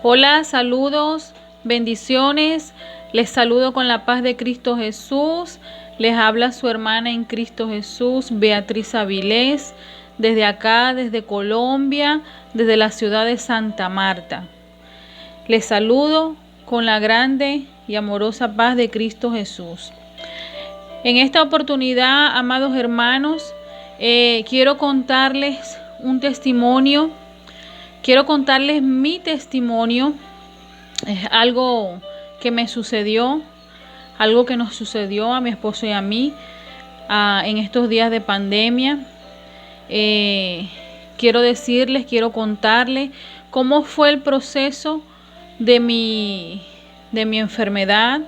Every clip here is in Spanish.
Hola, saludos, bendiciones. Les saludo con la paz de Cristo Jesús. Les habla su hermana en Cristo Jesús, Beatriz Avilés, desde acá, desde Colombia, desde la ciudad de Santa Marta. Les saludo con la grande y amorosa paz de Cristo Jesús. En esta oportunidad, amados hermanos, quiero contarles un testimonio. Quiero contarles mi testimonio. Es algo que me sucedió, algo que nos sucedió a mi esposo y a mí en estos días de pandemia. Quiero contarles cómo fue el proceso de mi enfermedad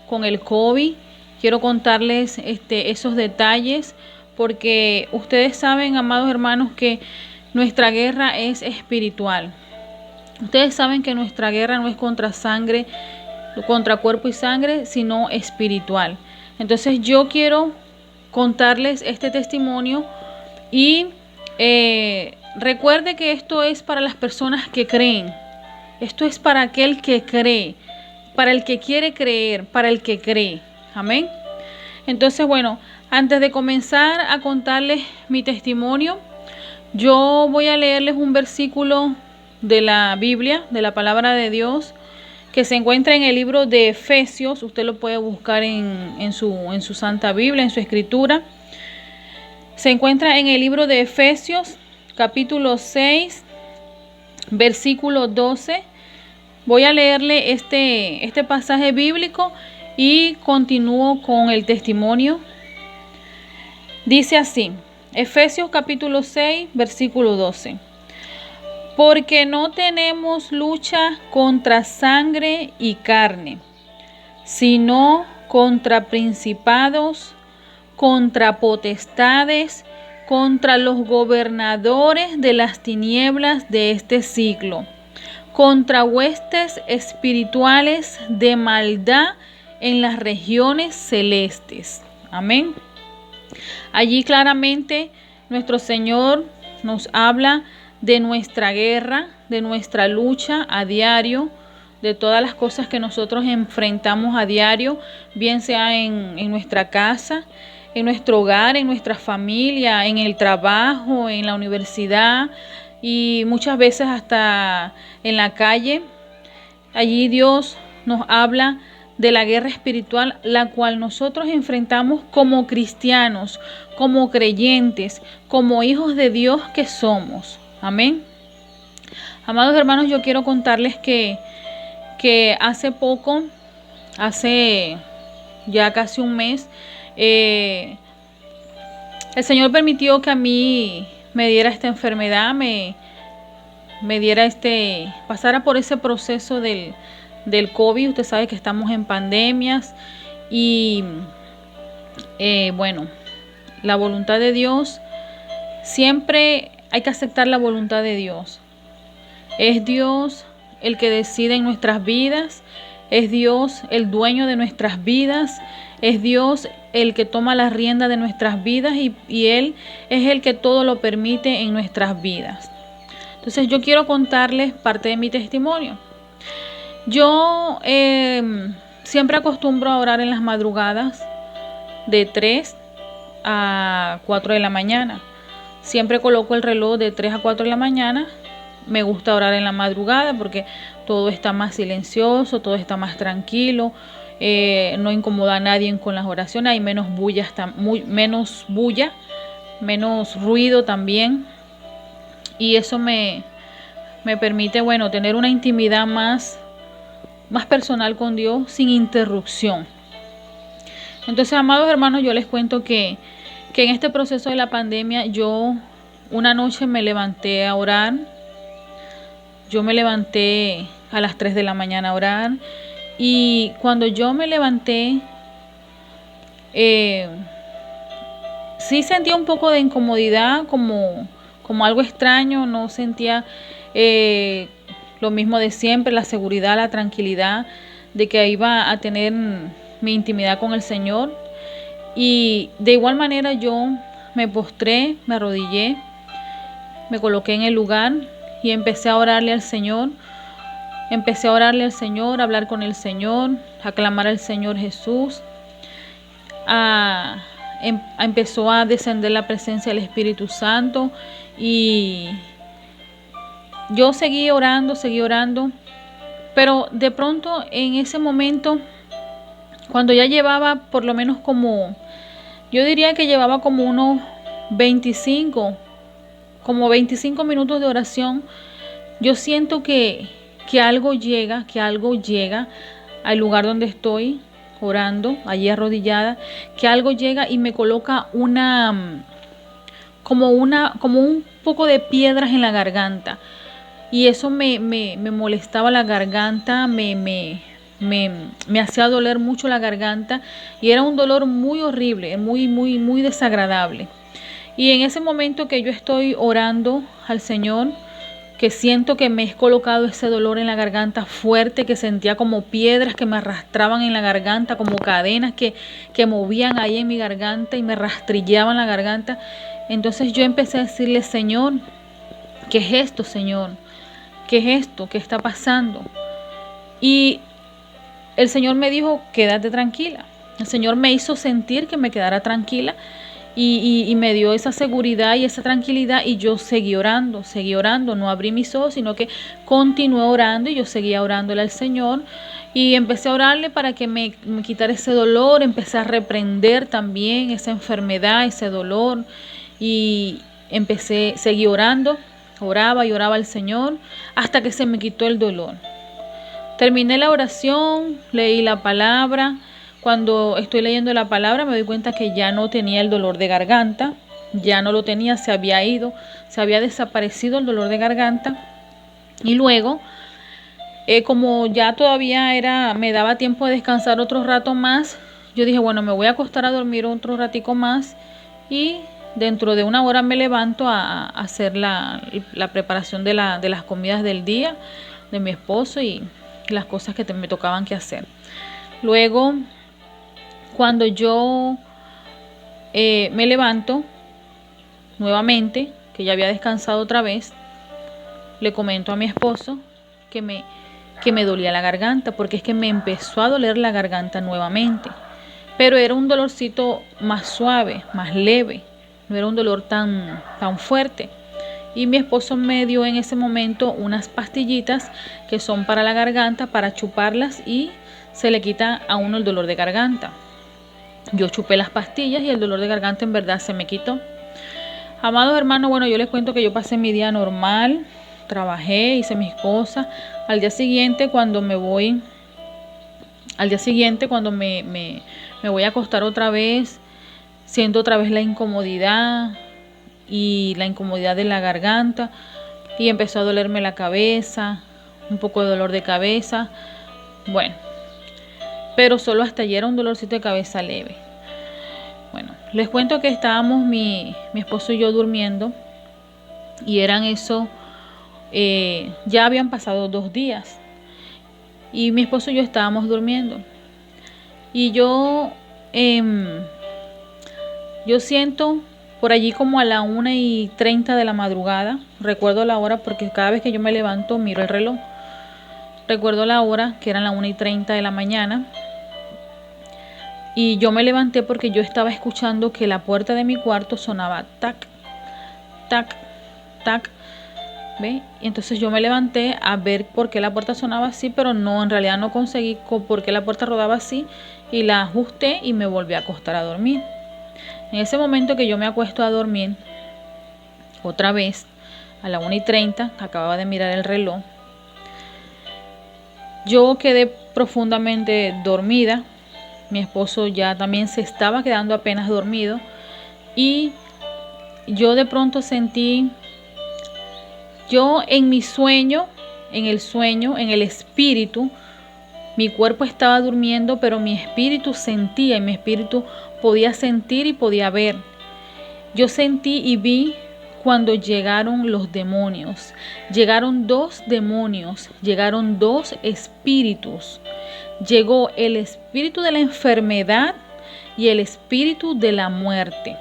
con el COVID. Quiero contarles esos detalles porque ustedes saben, amados hermanos, que nuestra guerra es espiritual. Ustedes saben que nuestra guerra no es contra sangre, contra cuerpo y sangre, sino espiritual. Entonces yo quiero contarles este testimonio y recuerde que esto es para las personas que creen. Esto es para aquel que cree, para el que quiere creer, para el que cree. Amén. Entonces, bueno, antes de comenzar a contarles mi testimonio, yo voy a leerles un versículo de la Biblia, de la palabra de Dios, que se encuentra en el libro de Efesios. Usted lo puede buscar en su Santa Biblia, en su Escritura. Se encuentra en el libro de Efesios, capítulo 6, versículo 12. Voy a leerle este pasaje bíblico y continúo con el testimonio. Dice así: Efesios capítulo 6, versículo 12. Porque no tenemos lucha contra sangre y carne, sino contra principados, contra potestades, contra los gobernadores de las tinieblas de este siglo, contra huestes espirituales de maldad en las regiones celestes. Amén. Allí claramente nuestro Señor nos habla de nuestra guerra, de nuestra lucha a diario, de todas las cosas que nosotros enfrentamos a diario, bien sea en nuestra casa, en nuestro hogar, en nuestra familia, en el trabajo, en la universidad y muchas veces hasta en la calle. Allí Dios nos habla de la guerra espiritual, la cual nosotros enfrentamos como cristianos, como creyentes, como hijos de Dios que somos. Amén. Amados hermanos, yo quiero contarles que hace poco, hace ya casi un mes, el Señor permitió que a mí me diera esta enfermedad, me diera pasara por ese proceso del COVID. Usted sabe que estamos en pandemias y bueno, la voluntad de Dios, siempre hay que aceptar la voluntad de Dios. Es Dios el que decide en nuestras vidas, es Dios el dueño de nuestras vidas, es Dios el que toma la rienda de nuestras vidas y Él es el que todo lo permite en nuestras vidas. Entonces yo quiero contarles parte de mi testimonio. Yo siempre acostumbro a orar en las madrugadas de 3 a 4 de la mañana. Siempre coloco el reloj de 3 a 4 de la mañana. Me gusta orar en la madrugada porque todo está más silencioso, todo está más tranquilo, no incomoda a nadie con las oraciones, hay menos bulla, menos ruido también. Y eso me permite, bueno, tener una intimidad más personal con Dios sin interrupción. Entonces, amados hermanos, yo les cuento que en este proceso de la pandemia, yo una noche me levanté a orar. Yo me levanté a las 3 de la mañana a orar. Y cuando yo me levanté, sí sentía un poco de incomodidad, como algo extraño. No sentía lo mismo de siempre, la seguridad, la tranquilidad de que iba a tener mi intimidad con el Señor. Y de igual manera yo me postré, me arrodillé, me coloqué en el lugar y empecé a orarle al Señor Empecé a orarle al Señor, a hablar con el Señor, a clamar al Señor Jesús. Empezó a descender la presencia del Espíritu Santo y yo seguí orando, pero de pronto en ese momento, cuando ya llevaba por lo menos yo diría que llevaba como unos 25 minutos de oración, yo siento que algo llega al lugar donde estoy orando, allí arrodillada, que algo llega y me coloca como un poco de piedras en la garganta. Y eso me molestaba la garganta, me hacía doler mucho la garganta y era un dolor muy horrible, muy desagradable. Y en ese momento que yo estoy orando al Señor, que siento que me he colocado ese dolor en la garganta fuerte, que sentía como piedras que me arrastraban en la garganta, como cadenas que movían ahí en mi garganta y me rastrillaban la garganta. Entonces yo empecé a decirle: Señor, ¿qué es esto, Señor? ¿Qué es esto? ¿Qué está pasando? Y el Señor me dijo: quédate tranquila. El Señor me hizo sentir que me quedara tranquila y me dio esa seguridad y esa tranquilidad, y yo seguí orando, no abrí mis ojos, sino que continué orando y yo seguía orándole al Señor y empecé a orarle para que me quitara ese dolor. Empecé a reprender también esa enfermedad, ese dolor, y seguí orando, oraba y oraba al Señor hasta que se me quitó el dolor. Terminé la oración, leí la palabra. Cuando estoy leyendo la palabra me doy cuenta que ya no tenía el dolor de garganta, ya no lo tenía, se había ido, se había desaparecido el dolor de garganta. Y luego, como ya todavía me daba tiempo de descansar otro rato más, yo dije: bueno, me voy a acostar a dormir otro ratico más y dentro de una hora me levanto a hacer la preparación de las comidas del día de mi esposo y las cosas que me tocaban que hacer. Luego, cuando yo me levanto nuevamente, que ya había descansado otra vez, le comento a mi esposo que me dolía la garganta, porque es que me empezó a doler la garganta nuevamente, pero era un dolorcito más suave, más leve, no era un dolor tan fuerte. Y mi esposo me dio en ese momento unas pastillitas que son para la garganta, para chuparlas y se le quita a uno el dolor de garganta. Yo chupé las pastillas y el dolor de garganta en verdad se me quitó. Amados hermanos, bueno, yo les cuento que yo pasé mi día normal, trabajé, hice mis cosas. Al día siguiente, cuando me voy a acostar otra vez, siento otra vez la incomodidad de la garganta y empezó a dolerme la cabeza, un poco de dolor de cabeza. Bueno, pero solo hasta ayer era un dolorcito de cabeza leve. Bueno, les cuento que estábamos mi esposo y yo durmiendo y eran eso, ya habían pasado 2 días y mi esposo y yo estábamos durmiendo y yo siento por allí como a la 1:30 de la madrugada, recuerdo la hora porque cada vez que yo me levanto miro el reloj, recuerdo la hora que eran las 1:30 de la mañana. Y yo me levanté porque yo estaba escuchando que la puerta de mi cuarto sonaba tac, tac, tac. ¿Ve? Y entonces yo me levanté a ver por qué la puerta sonaba así, pero no, en realidad no conseguí por qué la puerta rodaba así y la ajusté y me volví a acostar a dormir. En ese momento que yo me acuesto a dormir, otra vez, a la 1:30, acababa de mirar el reloj, yo quedé profundamente dormida. Mi esposo ya también se estaba quedando apenas dormido y yo de pronto sentí, yo en mi sueño, en el espíritu, mi cuerpo estaba durmiendo, pero mi espíritu sentía y mi espíritu podía sentir y podía ver. Yo sentí y vi cuando llegaron los demonios. Llegaron 2 demonios, llegaron 2 espíritus. Llegó el espíritu de la enfermedad y el espíritu de la muerte.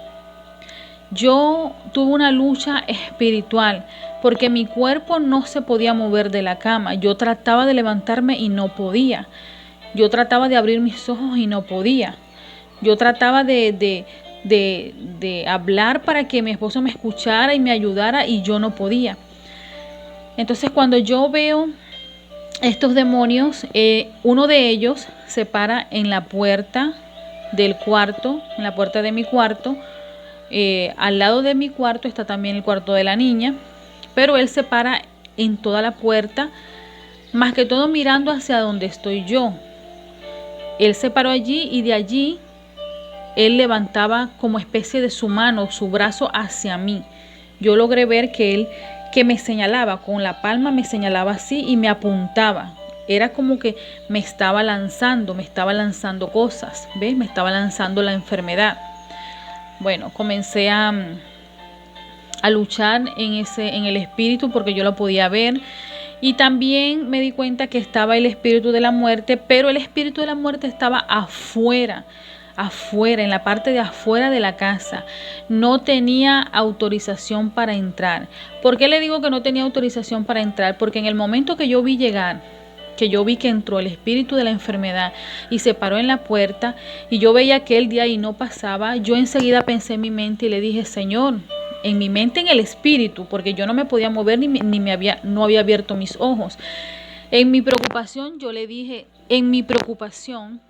Yo tuve una lucha espiritual. porque mi cuerpo no se podía mover de la cama. Yo trataba de levantarme y no podía. Yo trataba de abrir mis ojos y no podía. Yo trataba de hablar para que mi esposo me escuchara y me ayudara y yo no podía. Entonces cuando yo veo estos demonios, uno de ellos se para en la puerta del cuarto, en la puerta de mi cuarto. Al lado de mi cuarto está también el cuarto de la niña, pero él se para en toda la puerta, más que todo mirando hacia donde estoy yo. Él se paró allí y de allí él levantaba como especie de su mano, su brazo hacia mí. Yo logré ver que me señalaba, con la palma me señalaba así y me apuntaba. Era como que me estaba lanzando cosas, ¿ves? Me estaba lanzando la enfermedad. Bueno, comencé a luchar en el espíritu porque yo lo podía ver. Y también me di cuenta que estaba el espíritu de la muerte, pero el espíritu de la muerte estaba afuera, en la parte de afuera de la casa. No tenía autorización para entrar. ¿Por qué le digo que no tenía autorización para entrar? Porque en el momento que yo vi llegar, que yo vi que entró el espíritu de la enfermedad y se paró en la puerta y yo veía que él de ahí no pasaba, yo enseguida pensé en mi mente y le dije, Señor, en mi mente, en el espíritu, porque yo no me podía mover no había abierto mis ojos. En mi preocupación yo le dije, en mi preocupación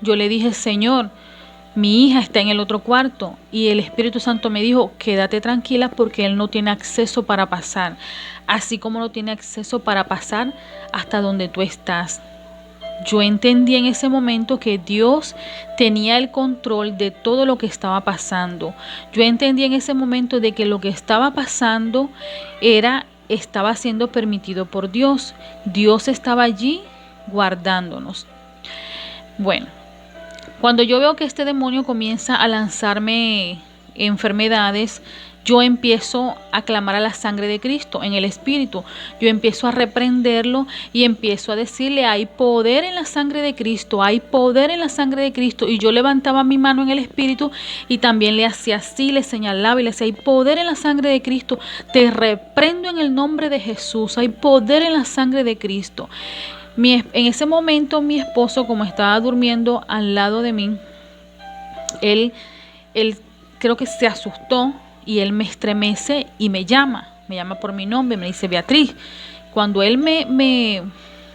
yo le dije, Señor, mi hija está en el otro cuarto, y el Espíritu Santo me dijo, quédate tranquila porque él no tiene acceso para pasar, así como no tiene acceso para pasar hasta donde tú estás. Yo entendí en ese momento que Dios tenía el control de todo lo que estaba pasando. Yo entendí en ese momento de que lo que estaba pasando estaba siendo permitido por Dios. Dios estaba allí guardándonos. Bueno, cuando yo veo que este demonio comienza a lanzarme enfermedades, yo empiezo a clamar a la sangre de Cristo en el Espíritu. Yo empiezo a reprenderlo y empiezo a decirle, hay poder en la sangre de Cristo, hay poder en la sangre de Cristo. Y yo levantaba mi mano en el Espíritu y también le hacía así, le señalaba y le decía, hay poder en la sangre de Cristo, te reprendo en el nombre de Jesús, hay poder en la sangre de Cristo. En ese momento mi esposo, como estaba durmiendo al lado de mí, él creo que se asustó y él me estremece y me llama por mi nombre, me dice Beatriz. Cuando él me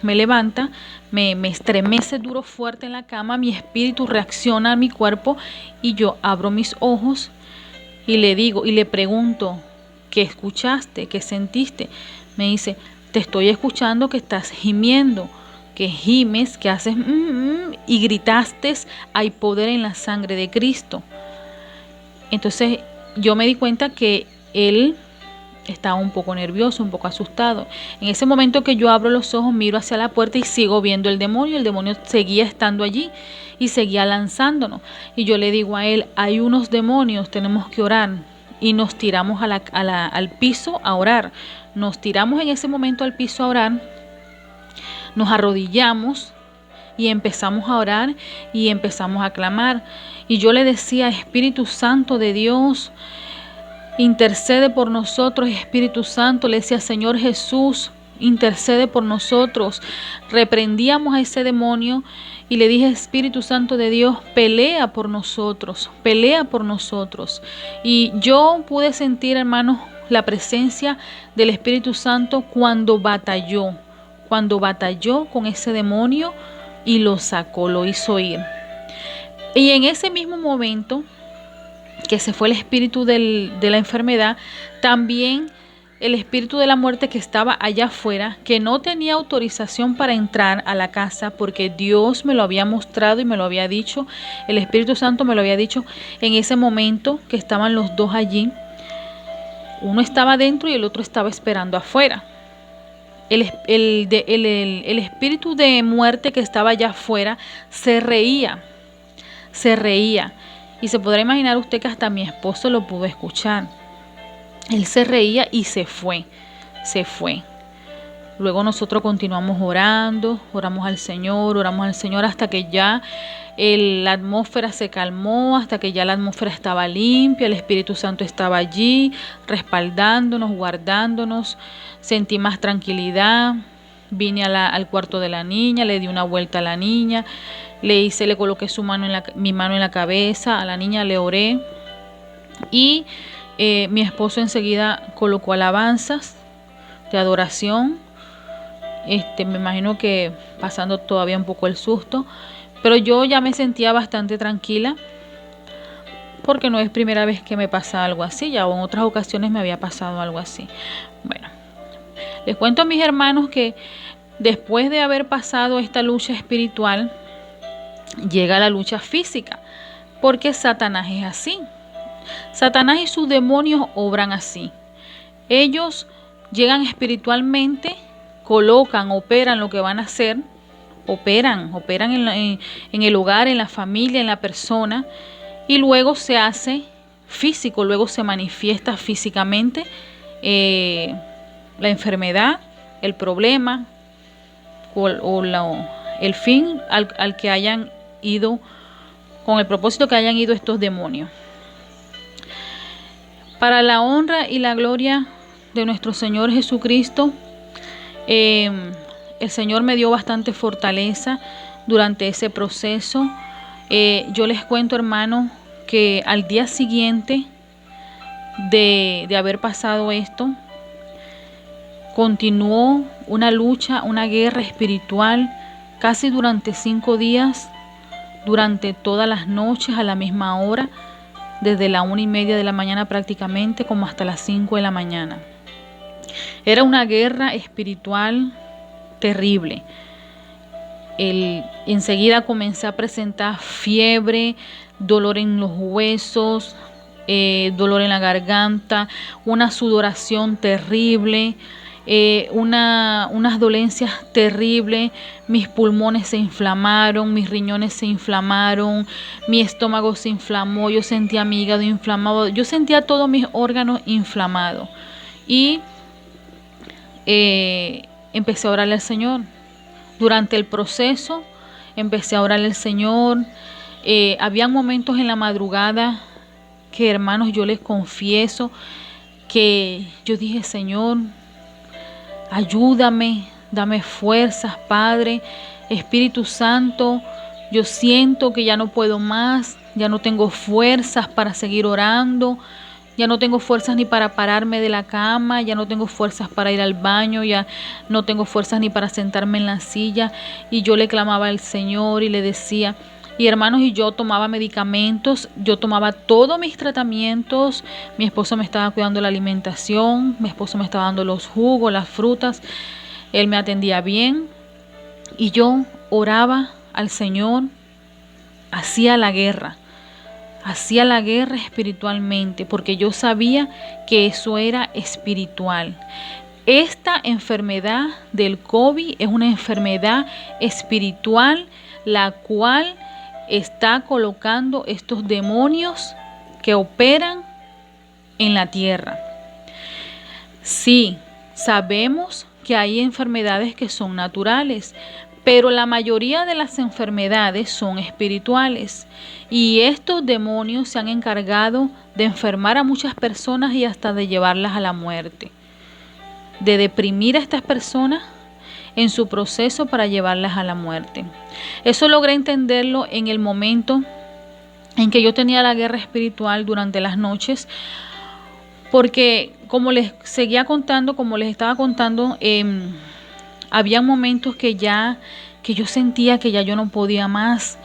levanta, me estremece duro, fuerte en la cama, mi espíritu reacciona a mi cuerpo y yo abro mis ojos y le digo y le pregunto, ¿qué escuchaste? ¿Qué sentiste? Me dice, te estoy escuchando que estás gimiendo, que gimes, que haces y gritaste, hay poder en la sangre de Cristo. Entonces yo me di cuenta que él estaba un poco nervioso, un poco asustado. En ese momento que yo abro los ojos, miro hacia la puerta y sigo viendo el demonio seguía estando allí y seguía lanzándonos. Y yo le digo a él, hay unos demonios, tenemos que orar. Y nos tiramos al piso a orar. Nos tiramos en ese momento al piso a orar, nos arrodillamos y empezamos a orar y empezamos a clamar. Y yo le decía, Espíritu Santo de Dios, intercede por nosotros. Espíritu Santo, le decía, Señor Jesús, intercede por nosotros. Reprendíamos a ese demonio y le dije, Espíritu Santo de Dios, pelea por nosotros, pelea por nosotros. Y yo pude sentir, hermanos, la presencia del Espíritu Santo cuando batalló con ese demonio y lo sacó, lo hizo ir. Y en ese mismo momento que se fue el espíritu de la enfermedad, también el espíritu de la muerte que estaba allá afuera, que no tenía autorización para entrar a la casa, porque Dios me lo había mostrado y me lo había dicho, el Espíritu Santo me lo había dicho en ese momento que estaban los dos allí. Uno estaba dentro y el otro estaba esperando afuera. El espíritu de muerte que estaba allá afuera se reía. Y se podrá imaginar usted que hasta mi esposo lo pudo escuchar. Él se reía y se fue. Luego nosotros continuamos orando, oramos al Señor hasta que ya la atmósfera se calmó, hasta que ya la atmósfera estaba limpia, el Espíritu Santo estaba allí, respaldándonos, guardándonos. Sentí más tranquilidad. Vine al cuarto de la niña, le di una vuelta a la niña, le coloqué mi mano en la cabeza, a la niña le oré y mi esposo enseguida colocó alabanzas de adoración. Me imagino que pasando todavía un poco el susto, pero yo ya me sentía bastante tranquila porque no es primera vez que me pasa algo así, ya en otras ocasiones me había pasado algo así. Bueno, les cuento a mis hermanos que después de haber pasado esta lucha espiritual, llega la lucha física, porque Satanás es así. Satanás y sus demonios obran así. Ellos llegan espiritualmente, colocan, operan lo que van a hacer, operan en el hogar, en la familia, en la persona, y luego se hace físico, luego se manifiesta físicamente la enfermedad, el problema el fin al que hayan ido, con el propósito que hayan ido estos demonios. Para la honra y la gloria de nuestro Señor Jesucristo, el Señor me dio bastante fortaleza durante ese proceso. Yo les cuento, hermanos, que al día siguiente de haber pasado esto, continuó una lucha, una guerra espiritual, casi durante 5 días, durante todas las noches a la misma hora, desde la 1:30 de la mañana prácticamente, como hasta las 5 de la mañana. Era una guerra espiritual terrible. Enseguida comencé a presentar fiebre, dolor en los huesos, dolor en la garganta, una sudoración terrible, unas dolencias terribles. Mis pulmones se inflamaron, mis riñones se inflamaron, mi estómago se inflamó, yo sentía mi hígado inflamado, yo sentía todos mis órganos inflamados. Y empecé a orarle al Señor. Durante el proceso empecé a orarle al Señor. Había momentos en la madrugada que, hermanos, yo les confieso que yo dije: Señor, ayúdame, dame fuerzas, Padre, Espíritu Santo. Yo siento que ya no puedo más, ya no tengo fuerzas para seguir orando, ya no tengo fuerzas ni para pararme de la cama, ya no tengo fuerzas para ir al baño, ya no tengo fuerzas ni para sentarme en la silla. Y yo le clamaba al Señor y le decía, y hermanos, y yo tomaba medicamentos, yo tomaba todos mis tratamientos. Mi esposo me estaba cuidando la alimentación, mi esposo me estaba dando los jugos, las frutas, él me atendía bien. Y yo oraba al Señor, hacía la guerra espiritualmente, porque yo sabía que eso era espiritual. Esta enfermedad del COVID es una enfermedad espiritual, la cual está colocando estos demonios que operan en la tierra. Sí, sabemos que hay enfermedades que son naturales, pero la mayoría de las enfermedades son espirituales, y estos demonios se han encargado de enfermar a muchas personas y hasta de llevarlas a la muerte, de deprimir a estas personas en su proceso para llevarlas a la muerte. Eso logré entenderlo en el momento en que yo tenía la guerra espiritual durante las noches, porque como les seguía contando, como les estaba contando, había momentos que yo sentía que ya yo no podía más,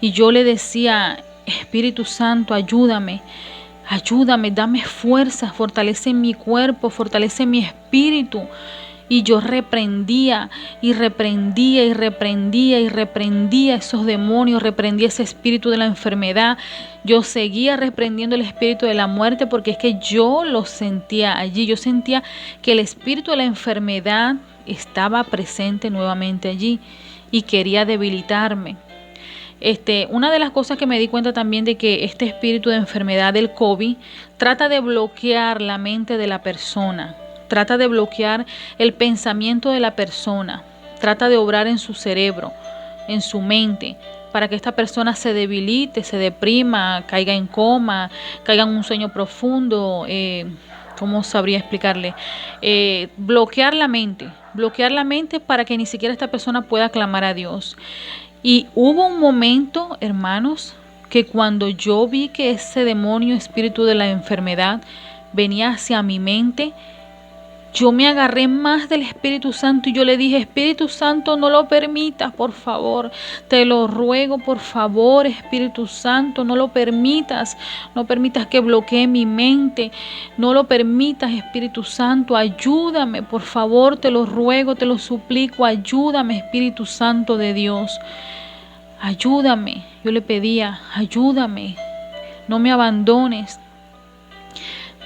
y yo le decía: Espíritu Santo, ayúdame, dame fuerza, fortalece mi cuerpo, fortalece mi espíritu. Y yo reprendía esos demonios, reprendía ese espíritu de la enfermedad. Yo seguía reprendiendo el espíritu de la muerte, porque es que yo lo sentía allí. Yo sentía que el espíritu de la enfermedad estaba presente nuevamente allí y quería debilitarme. Una de las cosas que me di cuenta también de que este espíritu de enfermedad del COVID trata de bloquear la mente de la persona, trata de bloquear el pensamiento de la persona, trata de obrar en su cerebro, en su mente, para que esta persona se debilite, se deprima, caiga en coma, caiga en un sueño profundo. ¿Cómo sabría explicarle? Bloquear la mente para que ni siquiera esta persona pueda clamar a Dios. Y hubo un momento, hermanos, que cuando yo vi que ese demonio, espíritu de la enfermedad, venía hacia mi mente, yo me agarré más del Espíritu Santo y yo le dije: Espíritu Santo, no lo permitas, por favor. Te lo ruego, por favor, Espíritu Santo, no lo permitas. No permitas que bloquee mi mente. No lo permitas, Espíritu Santo. Ayúdame, por favor, te lo ruego, te lo suplico. Ayúdame, Espíritu Santo de Dios. Ayúdame. Yo le pedía: ayúdame. No me abandones.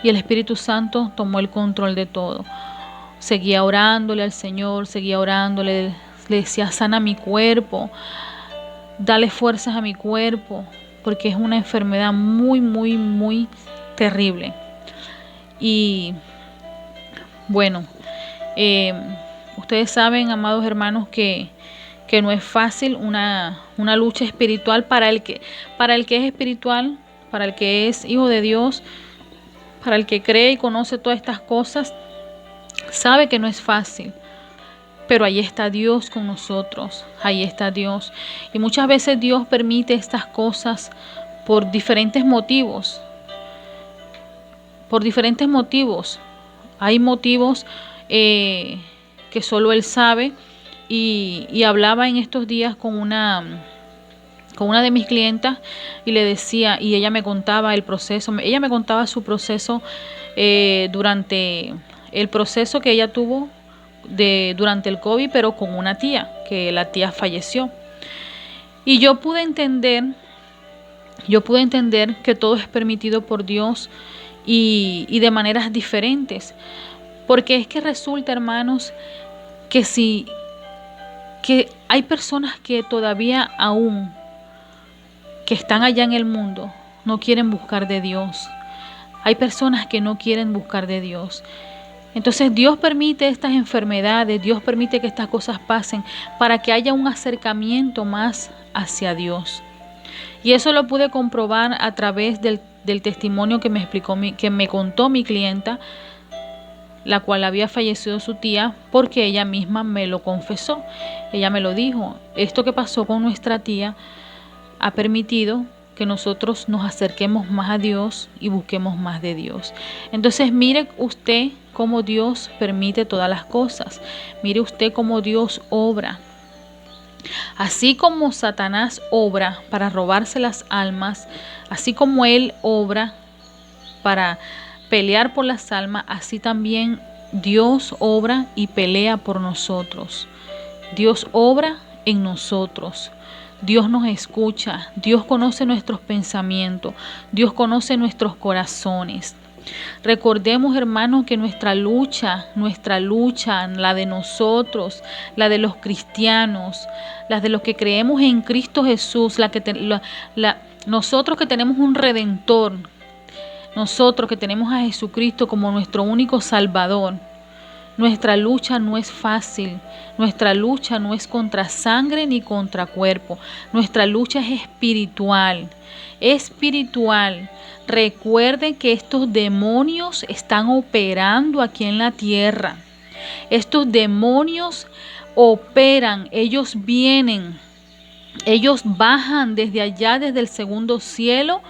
Y el Espíritu Santo tomó el control de todo. Seguía orándole al Señor, seguía orándole, le decía: sana mi cuerpo, dale fuerzas a mi cuerpo, porque es una enfermedad muy, muy, muy terrible. Y bueno, ustedes saben, amados hermanos, que no es fácil una lucha espiritual para el que es espiritual, para el que es hijo de Dios. Para el que cree y conoce todas estas cosas, sabe que no es fácil. Pero ahí está Dios con nosotros, ahí está Dios. Y muchas veces Dios permite estas cosas por diferentes motivos. Por diferentes motivos. Hay motivos que solo Él sabe. Y hablaba en estos días con una de mis clientas y le decía, y ella me contaba el proceso, ella me contaba su proceso durante el proceso que ella tuvo durante el COVID, pero con una tía, que la tía falleció. Y yo pude entender que todo es permitido por Dios y de maneras diferentes. Porque es que resulta, hermanos, que hay personas que todavía aún que están allá en el mundo, no quieren buscar de Dios. Hay personas que no quieren buscar de Dios. Entonces Dios permite estas enfermedades, Dios permite que estas cosas pasen para que haya un acercamiento más hacia Dios. Y eso lo pude comprobar a través del testimonio que me contó mi clienta, la cual había fallecido su tía, porque ella misma me lo confesó. Ella me lo dijo: esto que pasó con nuestra tía ha permitido que nosotros nos acerquemos más a Dios y busquemos más de Dios. Entonces mire usted cómo Dios permite todas las cosas. Mire usted cómo Dios obra. Así como Satanás obra para robarse las almas, así como él obra para pelear por las almas, así también Dios obra y pelea por nosotros. Dios obra en nosotros. Dios nos escucha, Dios conoce nuestros pensamientos, Dios conoce nuestros corazones. Recordemos, hermanos, que nuestra lucha, la de nosotros, la de los cristianos, la de los que creemos en Cristo Jesús, nosotros que tenemos un Redentor, nosotros que tenemos a Jesucristo como nuestro único Salvador. Nuestra lucha no es fácil, nuestra lucha no es contra sangre ni contra cuerpo, nuestra lucha es espiritual, Recuerden que estos demonios están operando aquí en la tierra, estos demonios operan, ellos vienen, ellos bajan desde allá, desde el segundo cielo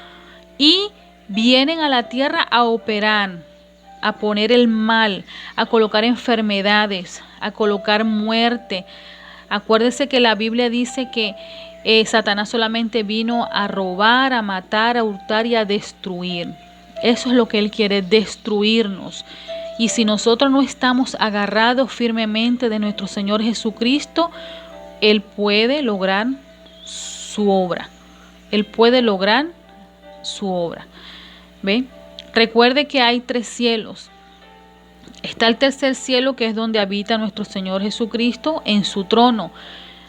y vienen a la tierra a operar, a poner el mal, a colocar enfermedades, a colocar muerte. Acuérdese que la Biblia dice que Satanás solamente vino a robar, a matar, a hurtar y a destruir. Eso es lo que él quiere, destruirnos. Y si nosotros no estamos agarrados firmemente de nuestro Señor Jesucristo, él puede lograr su obra. Él puede lograr su obra. ¿Ve? Recuerde que hay 3 cielos. Está el tercer cielo, que es donde habita nuestro Señor Jesucristo en su trono.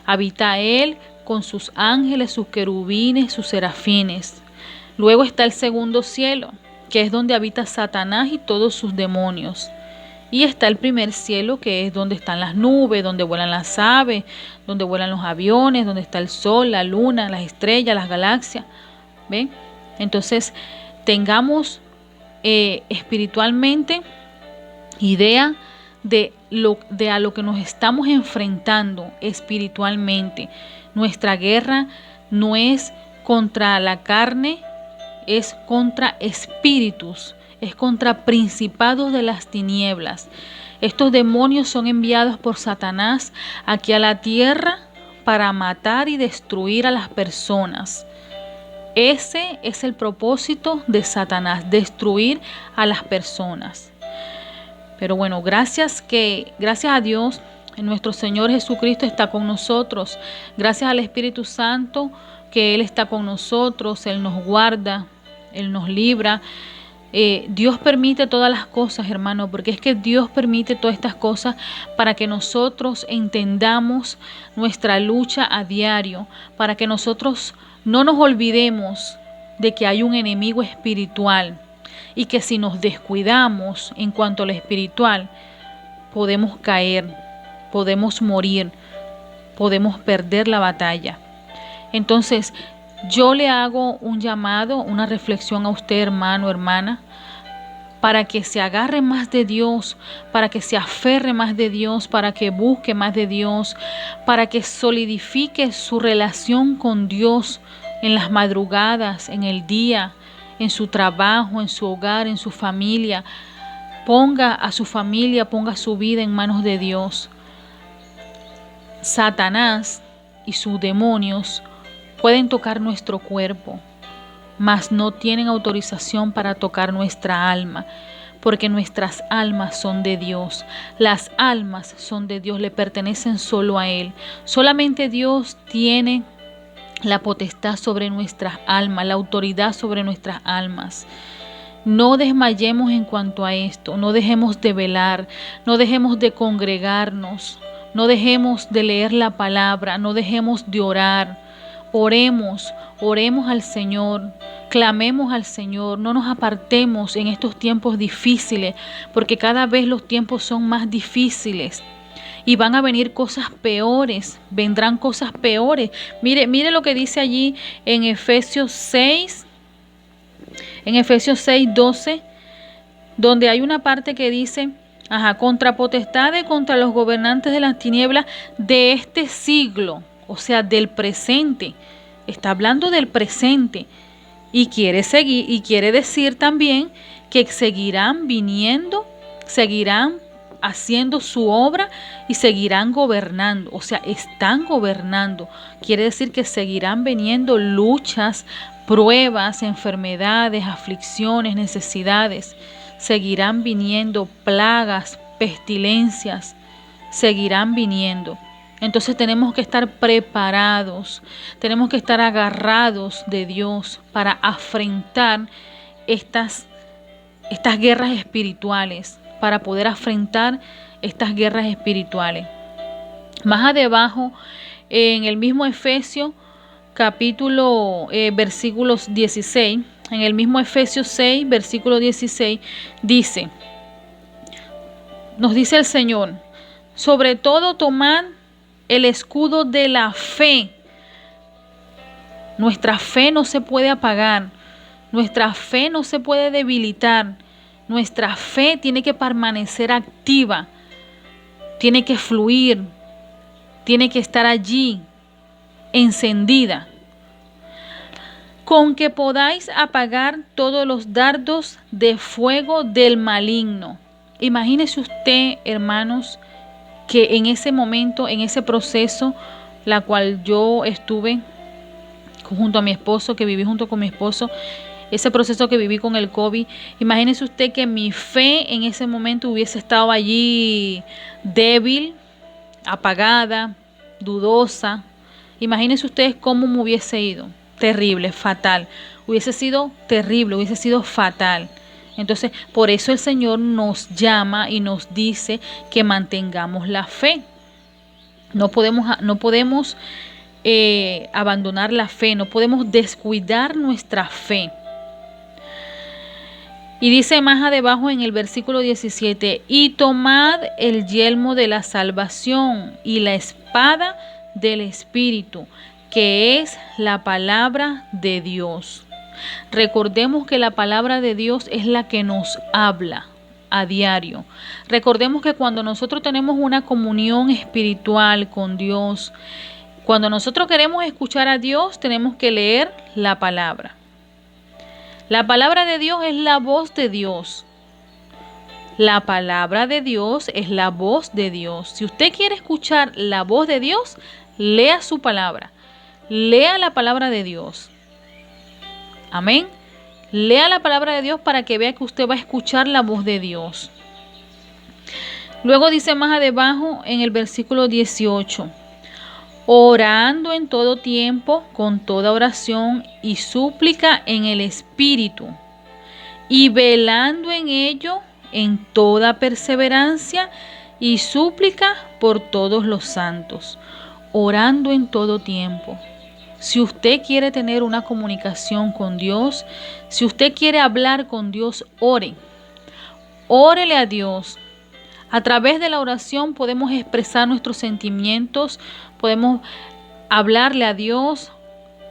Habita Él con sus ángeles, sus querubines, sus serafines. Luego está el segundo cielo, que es donde habita Satanás y todos sus demonios. Y está el primer cielo, que es donde están las nubes, donde vuelan las aves, donde vuelan los aviones, donde está el sol, la luna, las estrellas, las galaxias. ¿Ven? Entonces, tengamos espiritualmente idea de a lo que nos estamos enfrentando espiritualmente. Nuestra guerra no es contra la carne, es contra espíritus, es contra principados de las tinieblas. Estos demonios son enviados por Satanás aquí a la tierra para matar y destruir a las personas. Ese es el propósito de Satanás, destruir a las personas. Pero bueno, gracias a Dios, nuestro Señor Jesucristo está con nosotros. Gracias al Espíritu Santo, que Él está con nosotros, Él nos guarda, Él nos libra. Dios permite todas las cosas, hermano, porque es que Dios permite todas estas cosas para que nosotros entendamos nuestra lucha a diario, para que nosotros no nos olvidemos de que hay un enemigo espiritual y que si nos descuidamos en cuanto a lo espiritual, podemos caer, podemos morir, podemos perder la batalla. Entonces, yo le hago un llamado, una reflexión a usted, hermano, hermana, para que se agarre más de Dios, para que se aferre más de Dios, para que busque más de Dios, para que solidifique su relación con Dios en las madrugadas, en el día, en su trabajo, en su hogar, en su familia. Ponga a su familia, ponga su vida en manos de Dios. Satanás y sus demonios pueden tocar nuestro cuerpo, mas no tienen autorización para tocar nuestra alma, porque nuestras almas son de Dios. Las almas son de Dios, le pertenecen solo a Él. Solamente Dios tiene la potestad sobre nuestras almas, la autoridad sobre nuestras almas. No desmayemos en cuanto a esto, no dejemos de velar, no dejemos de congregarnos, no dejemos de leer la palabra, no dejemos de orar. Oremos al Señor, clamemos al Señor, no nos apartemos en estos tiempos difíciles, porque cada vez los tiempos son más difíciles y van a venir cosas peores, vendrán cosas peores. Mire lo que dice allí en Efesios 6:12, donde hay una parte que dice, contra potestades, contra los gobernantes de las tinieblas de este siglo, o sea, del presente. Está hablando del presente y quiere decir también que seguirán viniendo, seguirán haciendo su obra y seguirán gobernando. O sea, están gobernando. Quiere decir que seguirán viniendo luchas, pruebas, enfermedades, aflicciones, necesidades. Seguirán viniendo plagas, pestilencias. Seguirán viniendo. Entonces tenemos que estar preparados, tenemos que estar agarrados de Dios para afrontar estas guerras espirituales, para poder afrontar estas guerras espirituales. Más abajo, en el mismo Efesios, versículos 16, en el mismo Efesios 6, versículo 16, nos dice el Señor, sobre todo tomad el escudo de la fe. Nuestra fe no se puede apagar. Nuestra fe no se puede debilitar. Nuestra fe tiene que permanecer activa. Tiene que fluir. Tiene que estar allí, encendida. Con que podáis apagar todos los dardos de fuego del maligno. Imagínese usted, hermanos, que en ese momento, en ese proceso, la cual yo estuve junto a mi esposo, que viví junto con mi esposo, ese proceso que viví con el COVID, imagínese usted que mi fe en ese momento hubiese estado allí débil, apagada, dudosa. Imagínense ustedes cómo me hubiese ido. Terrible, fatal. Hubiese sido terrible, hubiese sido fatal. Entonces, por eso el Señor nos llama y nos dice que mantengamos la fe. No podemos abandonar la fe, no podemos descuidar nuestra fe. Y dice más abajo en el versículo 17, y tomad el yelmo de la salvación y la espada del Espíritu, que es la palabra de Dios. Recordemos que la palabra de Dios es la que nos habla a diario. Recordemos que cuando nosotros tenemos una comunión espiritual con Dios, cuando nosotros queremos escuchar a Dios, tenemos que leer la palabra. La palabra de Dios es la voz de Dios. La palabra de Dios es la voz de Dios. Si usted quiere escuchar la voz de Dios, lea su palabra. Lea la palabra de Dios. Amén. Lea la palabra de Dios para que vea que usted va a escuchar la voz de Dios. Luego dice más abajo en el versículo 18. Orando en todo tiempo, con toda oración y súplica en el Espíritu, y velando en ello en toda perseverancia y súplica por todos los santos. Orando en todo tiempo. Si usted quiere tener una comunicación con Dios, si usted quiere hablar con Dios, ore. Órele a Dios. A través de la oración podemos expresar nuestros sentimientos, podemos hablarle a Dios,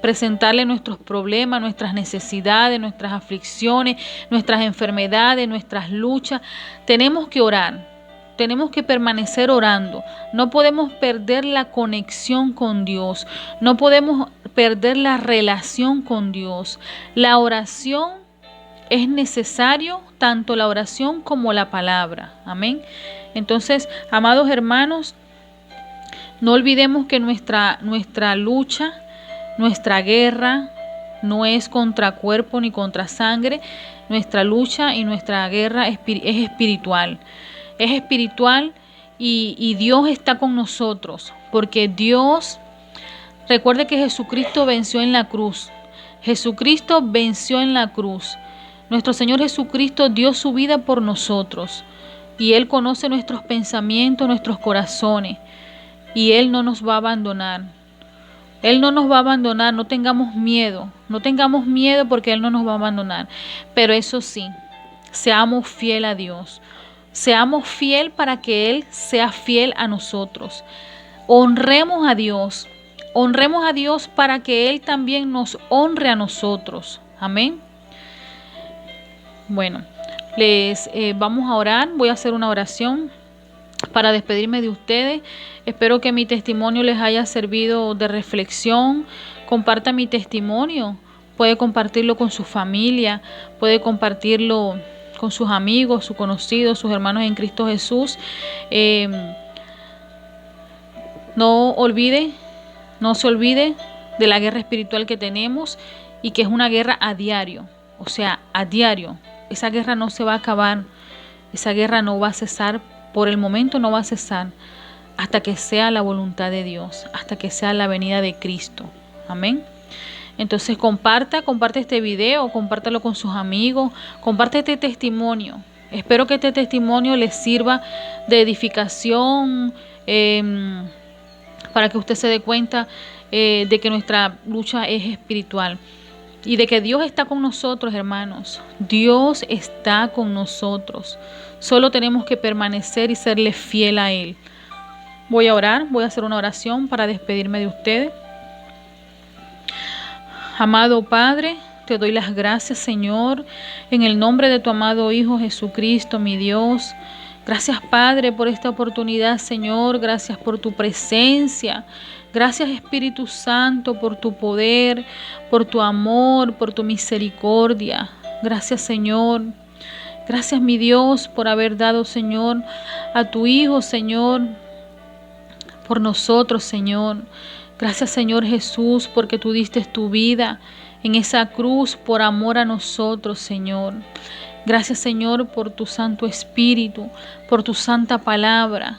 presentarle nuestros problemas, nuestras necesidades, nuestras aflicciones, nuestras enfermedades, nuestras luchas. Tenemos que orar, tenemos que permanecer orando. No podemos perder la conexión con Dios, no podemos perder la relación con Dios. La oración es necesario, tanto la oración como la palabra. Amén. Entonces, amados hermanos, no olvidemos que nuestra lucha, nuestra guerra, no es contra cuerpo ni contra sangre. Nuestra lucha y nuestra guerra es espiritual. Es espiritual y Dios está con nosotros. Porque Dios, recuerde que Jesucristo venció en la cruz. Jesucristo venció en la cruz. Nuestro Señor Jesucristo dio su vida por nosotros y Él conoce nuestros pensamientos, nuestros corazones, y Él no nos va a abandonar. Él no nos va a abandonar, no tengamos miedo porque Él no nos va a abandonar. Pero eso sí, seamos fiel a Dios, seamos fiel para que Él sea fiel a nosotros. Honremos a Dios para que Él también nos honre a nosotros. Amén. Bueno, vamos a orar. Voy a hacer una oración para despedirme de ustedes. Espero que mi testimonio les haya servido de reflexión. Comparta mi testimonio. Puede compartirlo con su familia, puede compartirlo con sus amigos, sus conocidos, sus hermanos en Cristo Jesús. No se olvide de la guerra espiritual que tenemos y que es una guerra a diario. O sea, a diario. Esa guerra no se va a acabar, esa guerra no va a cesar, por el momento no va a cesar, hasta que sea la voluntad de Dios, hasta que sea la venida de Cristo. Amén. Entonces comparte este video, compártalo con sus amigos, comparte este testimonio. Espero que este testimonio les sirva de edificación, para que usted se dé cuenta de que nuestra lucha es espiritual. Y de que Dios está con nosotros, hermanos. Dios está con nosotros. Solo tenemos que permanecer y serle fiel a Él. Voy a orar, voy a hacer una oración para despedirme de ustedes. Amado Padre, te doy las gracias, Señor, en el nombre de tu amado Hijo Jesucristo, mi Dios. Gracias, Padre, por esta oportunidad, Señor. Gracias por tu presencia. Gracias, Espíritu Santo, por tu poder, por tu amor, por tu misericordia. Gracias, Señor. Gracias, mi Dios, por haber dado, Señor, a tu Hijo, Señor, por nosotros, Señor. Gracias, Señor Jesús, porque tú diste tu vida en esa cruz por amor a nosotros, Señor. Gracias, Señor, por tu Santo Espíritu, por tu santa palabra.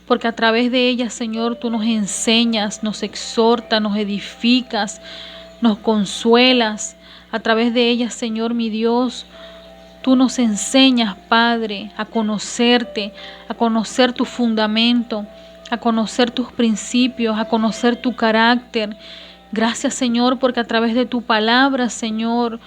Porque a través de ella, Señor, tú nos enseñas, nos exhortas, nos edificas, nos consuelas. A través de ella, Señor, mi Dios, tú nos enseñas, Padre, a conocerte, a conocer tu fundamento, a conocer tus principios, a conocer tu carácter. Gracias, Señor, porque a través de tu palabra, Señor,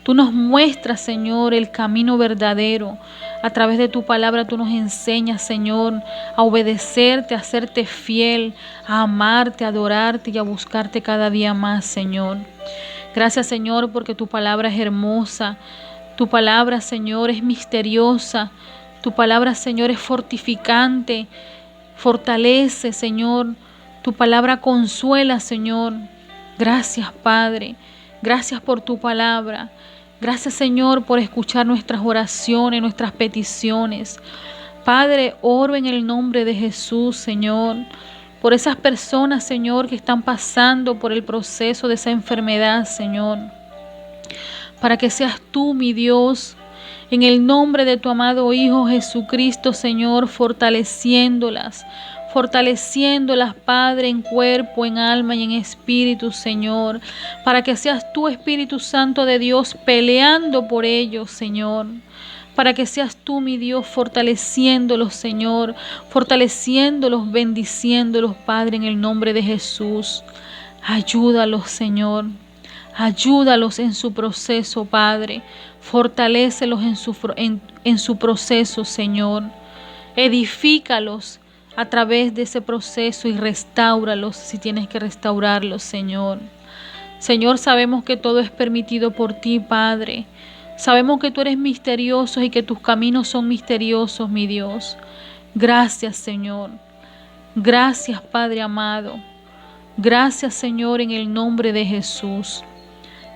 Tú nos muestras, Señor, el camino verdadero. A través de tu palabra tú nos enseñas, Señor, a obedecerte, a serte fiel, a amarte, a adorarte y a buscarte cada día más, Señor. Gracias, Señor, porque tu palabra es hermosa. Tu palabra, Señor, es misteriosa. Tu palabra, Señor, es fortificante. Fortalece, Señor. Tu palabra consuela, Señor. Gracias, Padre. Gracias por tu palabra. Gracias, Señor, por escuchar nuestras oraciones, nuestras peticiones. Padre, oro en el nombre de Jesús, Señor, por esas personas, Señor, que están pasando por el proceso de esa enfermedad, Señor. Para que seas tú, mi Dios, en el nombre de tu amado Hijo Jesucristo, Señor, fortaleciéndolas, Padre, en cuerpo, en alma y en espíritu, Señor, para que seas tú, Espíritu Santo de Dios, peleando por ellos, Señor, para que seas tú, mi Dios, fortaleciéndolos, Señor, fortaleciéndolos, bendiciéndolos, Padre, en el nombre de Jesús. Ayúdalos, Señor. Ayúdalos en su proceso, Padre. Fortalécelos en su proceso, Señor. Edifícalos a través de ese proceso y restáuralos si tienes que restaurarlos, Señor. Señor, sabemos que todo es permitido por ti, Padre. Sabemos que tú eres misterioso y que tus caminos son misteriosos, mi Dios. Gracias, Señor. Gracias, Padre amado. Gracias, Señor, en el nombre de Jesús.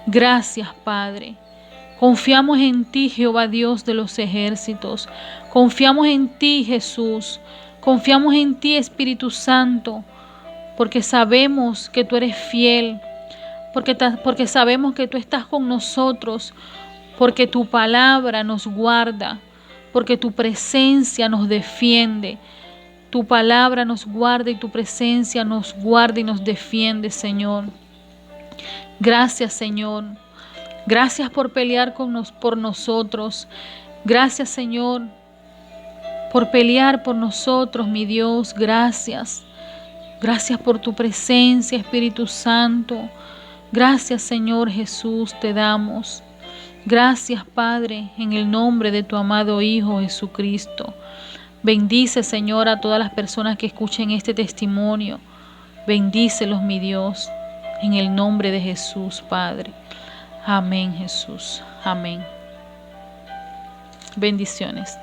Gracias, Padre. Confiamos en ti, Jehová Dios de los ejércitos. Confiamos en ti, Jesús. Confiamos en ti, Espíritu Santo, porque sabemos que tú eres fiel, porque sabemos que tú estás con nosotros, porque tu palabra nos guarda, porque tu presencia nos defiende. Tu palabra nos guarda y tu presencia nos guarda y nos defiende, Señor. Gracias, Señor. Gracias por pelear por nosotros. Gracias, Señor, por pelear por nosotros, mi Dios. Gracias. Gracias por tu presencia, Espíritu Santo. Gracias, Señor Jesús, te damos. Gracias, Padre, en el nombre de tu amado Hijo Jesucristo. Bendice, Señor, a todas las personas que escuchen este testimonio. Bendícelos, mi Dios, en el nombre de Jesús, Padre. Amén, Jesús. Amén. Bendiciones.